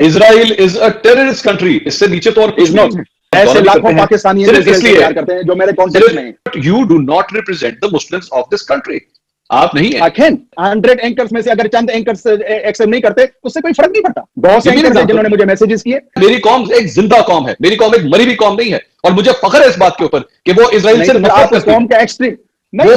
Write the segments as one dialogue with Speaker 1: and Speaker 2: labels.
Speaker 1: Israel is a terrorist country, इससे नीचे तो और कुछ नहीं।
Speaker 2: ऐसे लाखों पाकिस्तानी हैं जो इसलिए प्यार करते हैं, जो मेरे कॉन्टेक्ट में हैं।
Speaker 1: You do not represent the Muslims of this country, आप नहीं है।
Speaker 2: अखिन 100 एंकर्स में से अगर चंद एंकर्स एक्सेप्ट नहीं करते तो उससे कोई फर्क नहीं पड़ता। बहुत से एंकर्स हैं जिन्होंने मुझे मैसेजेस किए।
Speaker 1: मेरी कौम एक जिंदा कौम है, मेरी कौम एक मरी हुई कौम नहीं है, और मुझे फख्र है इस बात के ऊपर कि वो इजराइल से नफरत करती है।
Speaker 2: कौम का एक्सट्रीम
Speaker 1: वो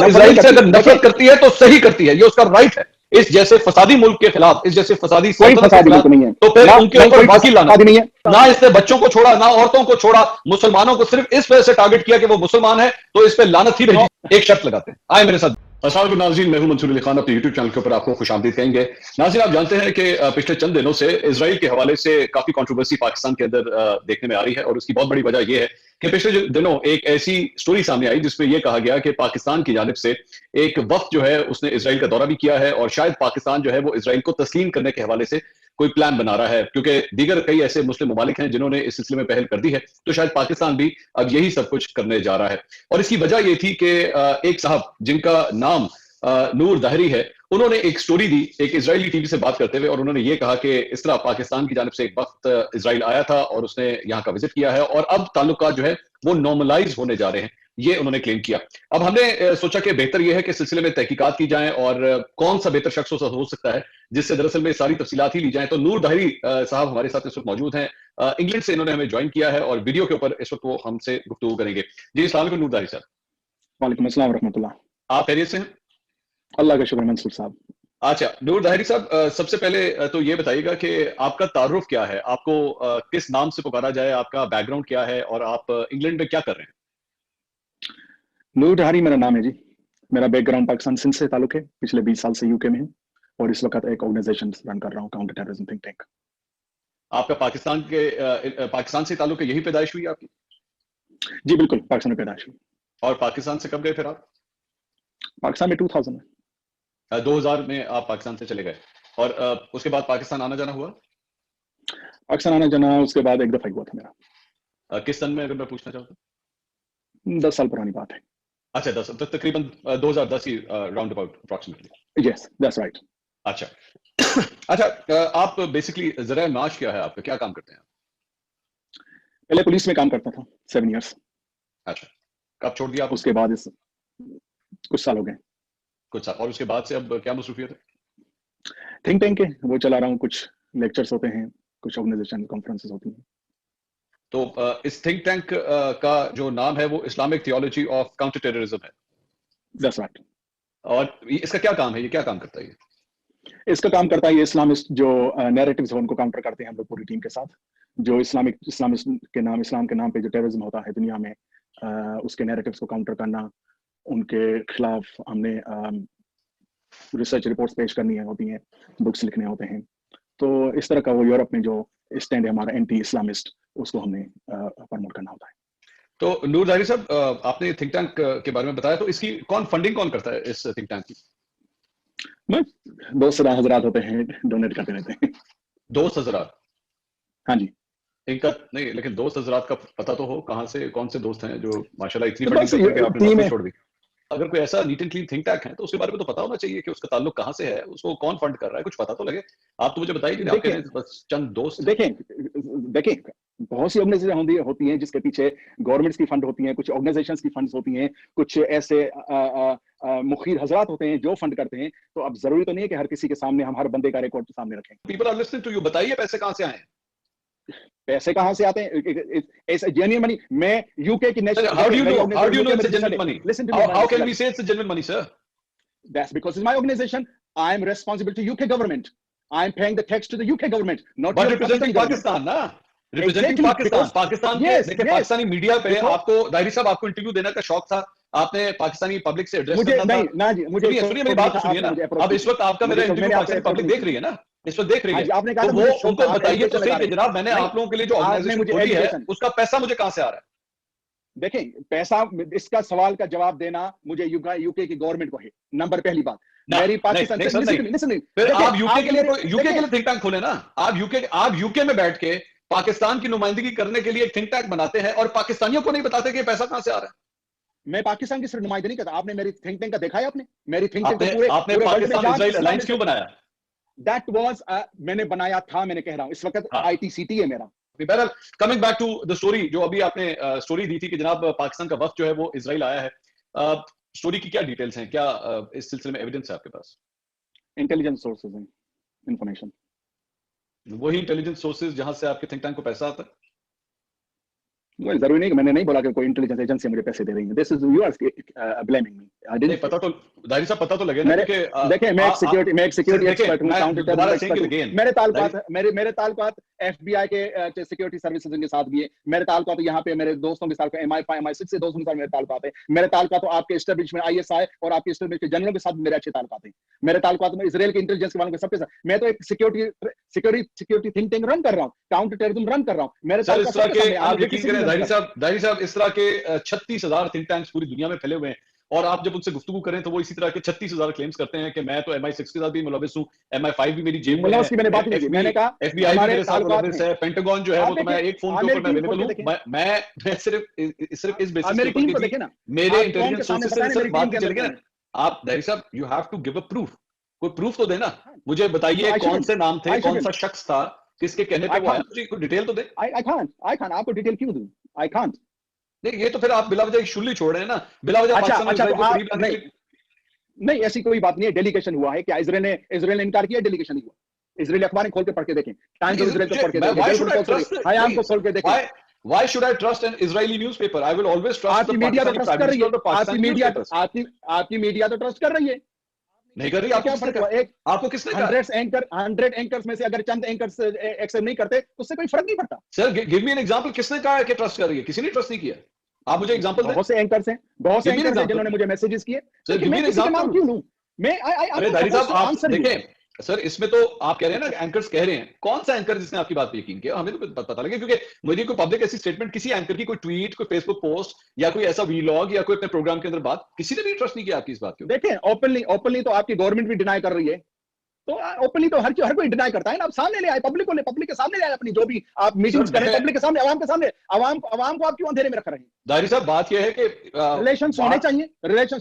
Speaker 1: इजराइल से अगर नफरत करती है तो सही करती है, ये उसका राइट है। इस जैसे फसादी मुल्क के खिलाफ, इस जैसे फसादी
Speaker 2: नहीं है,
Speaker 1: तो फिर उनके ऊपर बाकी लाना
Speaker 2: नहीं है।
Speaker 1: ना इसने बच्चों को छोड़ा, ना औरतों को छोड़ा, मुसलमानों को सिर्फ इस वजह से टारगेट किया कि वो मुसलमान है, तो इस पे लानत ही भेजी। एक शर्त लगाते हैं, आए मेरे साथ। अस्सलाम नाज़रीन, मैं हूं मंसूर अली खान, अपने यूट्यूब चैनल के ऊपर आपको खुशामदीद कहेंगे। नाज़रीन, आप जानते हैं कि पिछले चंद दिनों से इजराइल के हवाले से काफी कंट्रोवर्सी पाकिस्तान के अंदर देखने में आ रही है, और उसकी बहुत बड़ी वजह यह है कि पिछले दिनों एक ऐसी स्टोरी सामने आई जिसमें यह कहा गया कि पाकिस्तान की जानिब से एक वफ्द जो है उसने इजराइल का दौरा भी किया है, और शायद पाकिस्तान जो है वो इजराइल को तस्लीम करने के हवाले से कोई प्लान बना रहा है, क्योंकि दीगर कई ऐसे मुस्लिम ममालिक हैं जिन्होंने इस सिलसिले में पहल कर दी है, तो शायद पाकिस्तान भी अब यही सब कुछ करने जा रहा है। और इसकी वजह यह थी कि एक साहब जिनका नाम नूर दाहरी है, उन्होंने एक स्टोरी दी एक इजरायली टीवी से बात करते हुए, और उन्होंने ये कहा कि इस तरह पाकिस्तान की जानिब से एक वक्त इजराइल आया था और उसने यहाँ का विजिट किया है, और अब ताल्लुकात जो है वो नॉर्मलाइज होने जा रहे हैं, ये उन्होंने क्लेम किया। अब हमने सोचा कि बेहतर यह है कि सिलसिले में तहकीकात की जाए, और कौन सा बेहतर शख्स हो सकता है जिससे दरअसल में सारी तफसीलात ही ली जाए। तो नूर दाहरी साहब हमारे साथ इस वक्त मौजूद हैं, इंग्लैंड से इन्होंने हमें ज्वाइन किया है, और वीडियो के ऊपर इस वक्त वो हमसे गुफ्तगू करेंगे। जी अस्सलाम वालेकुम नूर दाहरी साहब।
Speaker 2: वालेकुम अस्सलाम रहमतुल्लाह।
Speaker 1: आप खैरियत से हैं?
Speaker 2: अल्लाह का शुक्र मंसूर साहब।
Speaker 1: अच्छा नूर दाहरी साहब, सबसे पहले तो ये बताइएगा कि आपका तारुफ क्या है, आपको किस नाम से पुकारा जाए, आपका बैकग्राउंड क्या है, और आप इंग्लैंड में क्या कर रहे हैं?
Speaker 2: नूर दाहरी मेरा नाम है जी। मेरा बैकग्राउंड पाकिस्तान सिंध से ताल्लुक है, पिछले 20 साल से यूके में हूँ, और इस वक्त एक ऑर्गेनाइजेशन रन कर रहा हूँ, काउंटर टेररिज्म थिंक टैंक।
Speaker 1: आपका पाकिस्तान से ताल्लुक है, यही पैदाइश हुई आपकी?
Speaker 2: जी बिल्कुल, पाकिस्तान में पैदाइश हुई।
Speaker 1: और पाकिस्तान से कब गए फिर आप?
Speaker 2: पाकिस्तान में 2000 में।
Speaker 1: 2000 में आप पाकिस्तान से चले गए, और उसके बाद पाकिस्तान आना जाना हुआ?
Speaker 2: पाकिस्तान आना जाना उसके बाद एक दफा हुआ था मेरा।
Speaker 1: किस सन में, अगर मैं पूछना चाहूँ तो?
Speaker 2: 10 साल पुरानी बात है।
Speaker 1: अच्छा 10, तो तकरीबन 2010 ही round about approximately.
Speaker 2: Yes that's right.
Speaker 1: अच्छा अच्छा, आप बेसिकली जरा माश क्या है आपका, क्या काम करते हैं?
Speaker 2: पहले पुलिस में काम करता था 7 इयर्स।
Speaker 1: अच्छा, कब छोड़ दिया आप?
Speaker 2: उसके बाद कुछ साल हो गए।
Speaker 1: कुछ साल, और उसके बाद से अब क्या मसरूफियत है?
Speaker 2: थिंक टैंक है वो चला रहा हूँ, कुछ लेक्चर्स होते हैं, कुछ ऑर्गेनाइजेशन कॉन्फ्रेंसेस होती हैं।
Speaker 1: तो इस थिंक टैंक का जो नाम है वो Islamic theology of counter terrorism है।
Speaker 2: That's right.
Speaker 1: और इसका क्या काम है, ये क्या काम करता है?
Speaker 2: इसका काम करता है ये इस्लामिस्ट जो नैरेटिव्स है उनको काउंटर करते हैं हम लोग पूरी टीम के साथ। जो इस्लामिस्ट के नाम, इस्लाम के नाम पे जो टेररिज्म होता है दुनिया में, उसके नैरेटिव्स को काउंटर करना, उनके खिलाफ हमने रिसर्च रिपोर्ट्स पेश करनी होती हैं, बुक्स लिखने होते हैं। तो इस तरह का वो यूरोप में जो स्टैंड है हमारा एंटी इस्लामिस्ट, उसको हमने प्रमोट करना होता है।
Speaker 1: तो नूर दाहरी साहब, आपने थिंक टैंक के बारे में बताया, तो इसकी फंडिंग कौन करता है इस थिंक टैंक की?
Speaker 2: दोस्त हजरात होते हैं, डोनेट करते रहते हैं।
Speaker 1: दोस्त हजरात?
Speaker 2: हाँ जी।
Speaker 1: इनका नहीं, लेकिन दोस्त हजरात का पता तो हो, कहाँ से, कौन से दोस्त हैं जो माशाल्लाह इतनी फंडिंग करके आपने नौकरी छोड़ दी? अगर कोई ऐसा neat and clean think tank है तो उसके बारे में तो पता होना चाहिए कि उसका ताल्लुक कहाँ से है, उसको कौन फंड कर रहा है, कुछ पता तो लगे। आप तो मुझे बताइए कि आपके बस चंद दोस्त।
Speaker 2: देखें बहुत सी ऑर्गेनाइजेशन होती हैं जिसके पीछे गवर्नमेंट्स की फंड होती हैं, कुछ ऑर्गेनाइजेशंस की फंड्स होती हैं, कुछ ऐसे मुखीर हजरात होते हैं जो फंड करते हैं। तो अब जरूरी तो नहीं है कि हर किसी के सामने हम हर बंदे का रिकॉर्ड सामने रखें।
Speaker 1: People are listening to you, बताइए पैसे कहाँ से आए?
Speaker 2: पैसे कहाँ से आते हैं? Genuine money. मैं यूके की national,
Speaker 1: how do you know it's a genuine money?
Speaker 2: Listen to me.
Speaker 1: How can we say it's a genuine money, sir?
Speaker 2: That's because it's my organization. I am responsible to UK government. I am paying the tax to the UK government, not
Speaker 1: but representing Pakistan, ना? Representing Pakistan. Pakistan के देखिए Pakistani media पे आपको दाहरी साहब आपको interview देने का शौक था, आपने पाकिस्तानी पब्लिक से एड्रेस करना था।
Speaker 2: ना जी, मुझे
Speaker 1: सुनिए मेरी बात सुनिए ना। अब इस वक्त आपका मेरा इंटरव्यू पाकिस्तानी पब्लिक देख रही है ना, इस वक्त देख रही है।
Speaker 2: आपने कहा
Speaker 1: तो वो उनको बताइए तो सही कि जनाब मैंने आप लोगों के लिए जो ऑर्गेनाइजेशन खोली है उसका पैसा मुझे कहाँ से आ रहा है?
Speaker 2: देखें पैसा, इसका सवाल का जवाब देना मुझे यूके की गवर्नमेंट को है, नंबर पहली बात। मेरी पाकिस्तान
Speaker 1: फिर आप यूके के लिए थिंक टैंक खोले ना। आप यूके में बैठ के पाकिस्तान की नुमाइंदगी करने के लिए एक थिंक टैंक बनाते हैं और पाकिस्तानियों को नहीं बताते कि पैसा कहां से आ रहा है।
Speaker 2: मैं पाकिस्तान की सिर्फ नुमाइंदगी नहीं करता। आपने मेरी थिंक टैंक का देखा है? आपने मेरी थिंक टैंक
Speaker 1: आपने पाकिस्तान इजराइल अलायंस क्यों बनाया?
Speaker 2: दैट वाज मैंने बनाया था, मैंने कह रहा हूं इस वक्त ITCT है मेरा।
Speaker 1: बहरहाल coming back to the story, जो अभी आपने स्टोरी दी थी कि जनाब पाकिस्तान का वक्त जो है वो इजराइल आया है, स्टोरी की क्या डिटेल्स हैं, क्या इस सिलसिले में एविडेंस है आपके पास?
Speaker 2: इंटेलिजेंस सोर्सेज हैं, इंफॉर्मेशन।
Speaker 1: वही इंटेलिजेंस सोर्सेज जहां से आपके थिंक टैंक को पैसा आता है?
Speaker 2: वो जरूरी नहीं, मैंने नहीं बोला कि कोई इंटेलिजेंस एजेंसी मुझे पैसे दे रही है। This is you are blaming me. I didn't.
Speaker 1: पता तो दाहिर साहब पता तो लगे ना कि
Speaker 2: देखिए मैं एक सिक्योरिटी एक्सपर्ट हूं, काउंटर टेररिस्ट एक्सपर्ट हूं। मेरे ताल्लुकात FBI के सिक्योरिटी सर्विसेज के साथ भी है। मेरे ताल्लुकात तो यहाँ पे मेरे दोस्तों के साथ MI5 MI6 से दोस्तों के साथ मेरे ताल्लुकात है। मेरे ताल्लुकात तो आपके एस्टेब्लिशमेंट ISI और आपके एस्टेब्लिशमेंट के जनरलों के साथ मेरे अच्छे ताल्लुकात हैं। मेरे ताल्लुकात में इजराइल के इंटेलिजेंस के वालों के सबके साथ। मैं तो एक सिक्योरिटी थिंक टैंक रन कर रहा हूँ, काउंटर टेररिज्म रन कर रहा हूँ। मेरे ताल्लुकात
Speaker 1: आप यकीन करें दाहिर साहब इस तरह के 36,000 थिंक टैंक्स पूरी दुनिया में फैले हुए हैं, और आप जब उनसे गुफ्तगू करें तो वो इसी तरह के 36,000 क्लेम्स करते हैं कि मैं तो MI6 के साथ भी मुलविस हूं, MI5 भी मेरी जेब में है,
Speaker 2: मैंने बात नहीं की। मैंने कहा
Speaker 1: FBI भी मेरे साथ मुलविस है, पेंटागन जो है वो तो मैं एक फोन के ऊपर मैं अवेलेबल हूं। मैं सिर्फ इस बेसिस
Speaker 2: मेरी टीम को देखें ना,
Speaker 1: मेरे इंटेलिजेंस सोर्सेज से सिर्फ बात चलेगी ना। आप दाहिर साहब you have to give a proof, कोई प्रूफ तो देना। मुझे बताइए कौन से नाम थे, कौन सा शख्स था, किसके कहने पे वो आया, मुझे कोई डिटेल तो दे।
Speaker 2: I can't आपको डिटेल क्यों दूं? I can't।
Speaker 1: नहीं ये तो फिर आप बिला वजह शुल्ली छोड़ रहे हैं ना, बिला वजह पाकिस्तान में
Speaker 2: नहीं ऐसी कोई बात नहीं है। डेलीगेशन हुआ है क्या? इजराइल ने इनकार किया, डेलीगेशन नहीं हुआ। इजराइल अखबार खोल के पढ़ के देखें, टाइम्स ऑफ इजराइल को पढ़ के देखें, हयाम को खोल के देखें।
Speaker 1: Why should I trust an Israeli newspaper? I will always trust
Speaker 2: आपकी मीडिया तो ट्रस्ट कर रही है, आपकी मीडिया तो ट्रस्ट कर रही है,
Speaker 1: नहीं कर रही। आपको फर्क है? आपको किसने कहा?
Speaker 2: 100 एंकर्स में से अगर चंद एंकर्स एक्सेप्ट नहीं करते तो उससे कोई फर्क नहीं पड़ता।
Speaker 1: Sir give me an example, किसने कहा है कि ट्रस्ट कर रही है? किसी ने ट्रस्ट नहीं किया। आप मुझे एग्जांपल दें।
Speaker 2: बहुत से एंकर्स हैं जिन्होंने मुझे मैसेजेस किए।
Speaker 1: Sir give me an example
Speaker 2: क्यों लूं मैं?
Speaker 1: अरे दारी साहब आप देखें सर, इसमें तो आप कह रहे हैं ना एंकर्स कह रहे हैं, कौन सा एंकर जिसने आपकी बात पे यकीन किया? हमें तो पता लगे, क्योंकि मुझे कोई पब्लिक ऐसी स्टेटमेंट, किसी एंकर की कोई ट्वीट, कोई फेसबुक पोस्ट या कोई ऐसा वीलॉग या कोई अपने प्रोग्राम के अंदर बात, किसी ने भी ट्रस्ट नहीं किया आपकी इस बात को।
Speaker 2: देखें ओपनली तो आपकी गवर्नमेंट भी डिनाई कर रही है, तो ओपनली तो हर कोई डिनाई करता है ना। आप सामने ले आए, पब्लिक के सामने ले आए अपनी जो भी आप मीटिंग्स करें, पब्लिक के सामने, आवाम के सामने। आवाम को आप क्यों अंधेरे में रख रहे हैं?
Speaker 1: दारी साहब बात यह है कि
Speaker 2: रिलेशंस होने चाहिए, और रिलेशन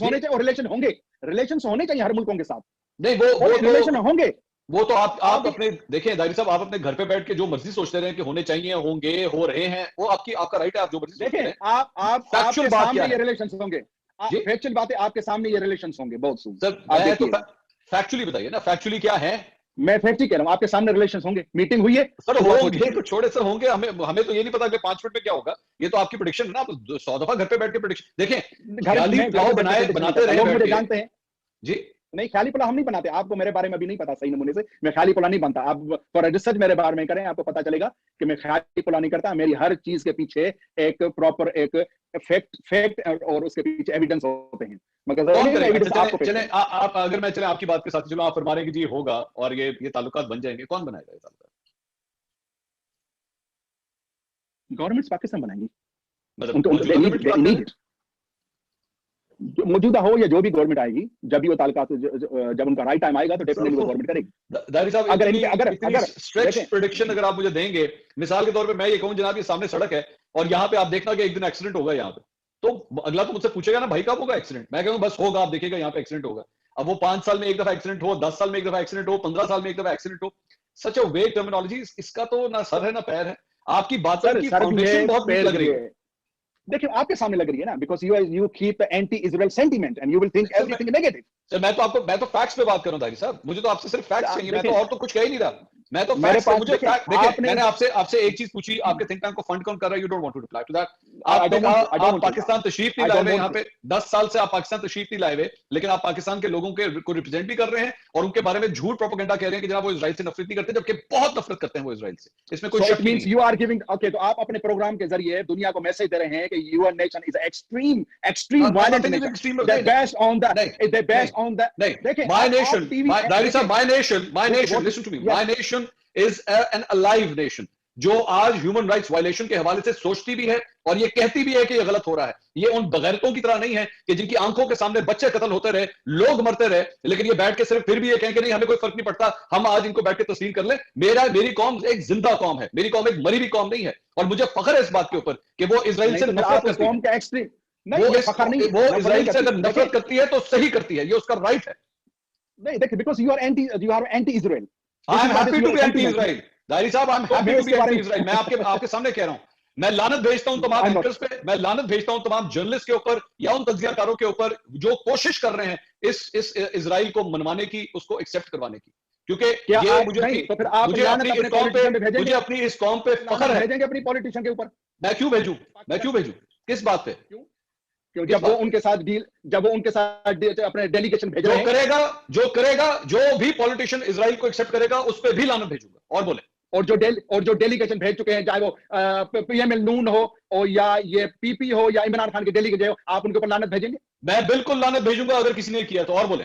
Speaker 2: होने चाहिए हर मुल्कों के साथ।
Speaker 1: नहीं वो
Speaker 2: रिलेशन होंगे,
Speaker 1: वो तो आप अपने देखें दारी साहब, आप अपने घर पे बैठ के जो मर्जी सोचते रहे कि होने चाहिए, होंगे, हो रहे हैं, वो आपका राइट है, आप जो मर्जी
Speaker 2: देखें। आप फैक्चुअल बात ये रिलेशंस होंगे, फैक्चुअल बातें आपके सामने ये रिलेशंस होंगे बहुत सून।
Speaker 1: सर फैक्चुअली बताइए ना, फैक्चुअली क्या है?
Speaker 2: मैं फैक्ट ही कह रहा हूं, आपके सामने रिलेशंस होंगे, मीटिंग हुई है
Speaker 1: सर, होंगे तो छोड़े सर, होंगे। हमें तो ये नहीं पता कि 5 मिनट में क्या होगा, ये तो आपकी प्रेडिक्शन है ना। आप 100 दफा घर पे बैठ के प्रेडिक्शन देखें, बनाते रहे,
Speaker 2: मुझे जानते हैं
Speaker 1: जी।
Speaker 2: नहीं, ख्याली पुलाव हम नहीं बनाते। आपको मेरे बारे में अभी नहीं पता सही नमूने से, मैं ख्याली पुलाव नहीं बनता। आप फॉर रिसर्च मेरे बारे में करें, आपको पता चलेगा कि मैं ख्याली पुलाव नहीं करता। मेरी हर चीज के पीछे एक प्रॉपर एक फैक्ट और उसके पीछे एविडेंस होते हैं। मगर
Speaker 1: चले आप अगर मैं चले आपकी बात के साथ, चलो आप फरमा रहे हैं कि जी होगा और ये ताल्लुकात बन जाएंगे, कौन बनाएगा ये ताल्लुकात?
Speaker 2: गवर्नमेंट पाकिस्तान बनाएंगी,
Speaker 1: मतलब
Speaker 2: मौजूदा हो या जो भी गवर्नमेंट आएगी, जब भी वो ताल्लुकात, जब उनका राइट टाइम आएगा तो डेफिनेटली वो गवर्नमेंट करेगी।
Speaker 1: दारी साहब अगर स्ट्रेच प्रेडिक्शन अगर आप मुझे देंगे, मिसाल के तौर पे मैं ये कहूं जनाब ये सामने सड़क है और यहाँ पे आप देखना कि एक दिन एक्सीडेंट होगा यहाँ पे, तो अगला तो मुझसे पूछेगा ना भाई कब होगा एक्सीडेंट? मैं कहूंगा बस होगा, आप देखिएगा यहाँ पे एक्सीडेंट होगा। अब वो 5 साल में एक दफा एक्सीडेंट हो, 10 साल में एक दफा एक्सीडेंट हो, 15 साल में एक दफा एक्सीडेंट हो, सच अ वेग टर्मिनोलॉजी, इसका तो ना सर है ना पैर है। आपकी बातों की फाउंडेशन बहुत वीक लग रही है।
Speaker 2: देखिए आपके सामने लग रही है ना, because you keep anti Israel sentiment and you will think everything negative.
Speaker 1: Sir मैं तो फैक्ट्स पे बात कर रहा हूं दारी साहब, मुझे तो आपसे सिर्फ फैक्ट्स चाहिए, मैं तो और तो कुछ कह ही नहीं रहा। मैं तो
Speaker 2: मेरे पास
Speaker 1: मुझे देखिए, मैंने आपसे एक चीज पूछी, आपके थिंक टैंक को फंड कौन कर रहा है? You don't want to reply to that. आप पाकिस्तान तशरीफ नहीं लाए हुए, यहाँ पे 10 साल से आप पाकिस्तान तशरीफ नहीं लाए हुए, लेकिन आप पाकिस्तान के लोगों को रिप्रेजेंट भी कर रहे हैं और उनके बारे में झूठ प्रोपेगेंडा कह रहे हैं कि जनाब वो इजराइल से नफरत नहीं करते, जबकि बहुत नफरत करते हैं वो इजराइल से। इसमें कोई शक नहीं।
Speaker 2: यू आर गिविंग ओके, तो आप अपने प्रोग्राम के जरिए दुनिया को मैसेज दे रहे हैं कि your nation is extreme violent nation, that based on that देखिए
Speaker 1: my nation, my nation, listen to me, my nation is an alive nation जो आज ह्यूमन राइट्स वायलेशन के हवाले से सोचती भी है और ये कहती भी है कि ये गलत हो रहा है। ये उन बगैरतों की तरह नहीं है कि जिनकी आंखों के सामने बच्चे कत्ल होते रहे, लोग मरते रहे, लेकिन ये बैठ के सिर्फ फिर भी ये कहें कि नहीं हमें कोई फर्क नहीं पड़ता, हम आज इनको बैठ के तस्लीम कर लें। मेरी कौम एक जिंदा कौम है, मेरी कौम एक मरी हुई कौम नहीं है, और मुझे फख्र है इस बात के ऊपर कि वो इजराइल से नफरत करती है। वो इजराइल से अगर नफरत करती है तो सही करती है, ये उसका राइट है।
Speaker 2: नहीं देखिए, because you are anti Israel,
Speaker 1: I am happy to be anti
Speaker 2: sentiment.
Speaker 1: Israel. Dayari साहब, आई एम
Speaker 2: तो
Speaker 1: हैप्पी
Speaker 2: मैं
Speaker 1: टू बी
Speaker 2: इसके बारे
Speaker 1: एंटी
Speaker 2: में
Speaker 1: इजराइल। मैं आपके सामने कह रहा हूं, मैं लानत भेजता हूं तमाम
Speaker 2: I'm not-
Speaker 1: एंकर्स पे, मैं लानत भेजता हूं तमाम जर्नलिस्ट के ऊपर या उन तज्जियाकारों के ऊपर जो कोशिश कर रहे हैं इस इजराइल को मनवाने की, उसको एक्सेप्ट करवाने की। क्योंकि
Speaker 2: क्या
Speaker 1: ये
Speaker 2: आप नहीं तो फिर आप
Speaker 1: मुझे
Speaker 2: लानत
Speaker 1: अपनी
Speaker 2: अपने
Speaker 1: इस कौम पे,
Speaker 2: पॉलिटिशियन पे भेजेंगे,
Speaker 1: मुझे अपनी इस कौम पे फख्र
Speaker 2: लानत
Speaker 1: है।
Speaker 2: भेजेंगे अपनी पॉलिटिशियन के ऊपर?
Speaker 1: मैं क्यों भेजूं? किस बात पे?
Speaker 2: क्यों
Speaker 1: किस
Speaker 2: जब वो
Speaker 1: बात?
Speaker 2: उनके साथ डील, जब वो उनके साथ अपने डेलीगेशन भेज रहे हैं,
Speaker 1: जो भी पॉलिटिशियन इजराइल को एक्सेप्ट करेगा उस पर भी लानत भेजूंगा। और बोले।
Speaker 2: और जो डेलीगेशन भेज चुके हैं, चाहे वो पीएमएल नून हो और या ये पीपी हो या इमरान खान के डेलीगेट हो, आप उनके ऊपर लानत भेजेंगे?
Speaker 1: मैं बिल्कुल लानत भेजूंगा अगर किसी ने किया तो। और बोले।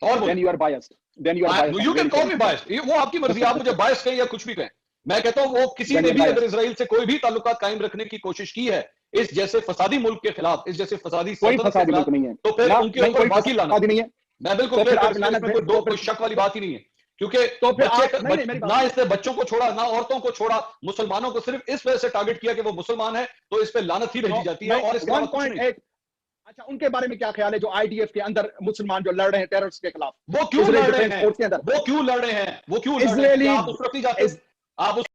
Speaker 2: Then you are biased. Then you are biased.
Speaker 1: You
Speaker 2: I'm
Speaker 1: can
Speaker 2: very
Speaker 1: call
Speaker 2: sorry.
Speaker 1: Me biased, वो आपकी मर्जी, आप मुझे बायस कहें या कुछ भी कहें। मैं कहता हूं वो किसी
Speaker 2: Then
Speaker 1: ने
Speaker 2: you're
Speaker 1: भी
Speaker 2: biased.
Speaker 1: अगर इजराइल से कोई भी ताल्लुकात कायम रखने की कोशिश की है इस जैसे फसादी मुल्क के खिलाफ, इस जैसे फसादी
Speaker 2: कोई
Speaker 1: सल्तनत के
Speaker 2: फसादी
Speaker 1: खिलाफ,
Speaker 2: मुल्क नहीं है
Speaker 1: तो फिर
Speaker 2: ना,
Speaker 1: उनके
Speaker 2: नहीं
Speaker 1: ऊपर
Speaker 2: कोई
Speaker 1: बाकी लानत।
Speaker 2: फसादी नहीं है।
Speaker 1: मैं बिल्कुल
Speaker 2: तो फिर
Speaker 1: क्लियर
Speaker 2: आप
Speaker 1: कर,
Speaker 2: लानत
Speaker 1: इसमें कोई शक वाली बात ही नहीं है। क्योंकि
Speaker 2: तो फिर
Speaker 1: बच्चे
Speaker 2: आप नहीं, मेरी बात
Speaker 1: ना इसने बच्चों को छोड़ा, ना औरतों को छोड़ा, मुसलमानों को सिर्फ इस वजह से टारगेट किया कि वो मुसलमान है, तो इस पे लानत ही भेजी जाती है और इसके अलावा कुछ नहीं।
Speaker 2: 1.8। अच्छा, उनके बारे में क्या ख्याल है जो आईडीएफ के अंदर मुसलमान जो लड़ रहे हैं टेररिस्ट के खिलाफ?
Speaker 1: वो क्यों लड़ रहे
Speaker 2: डिफेंस
Speaker 1: हैं?
Speaker 2: फोर्स के अंदर
Speaker 1: वो क्यों लड़ रहे हैं?
Speaker 2: इजरायली
Speaker 1: आप उस तरफ नहीं जाते? आप उस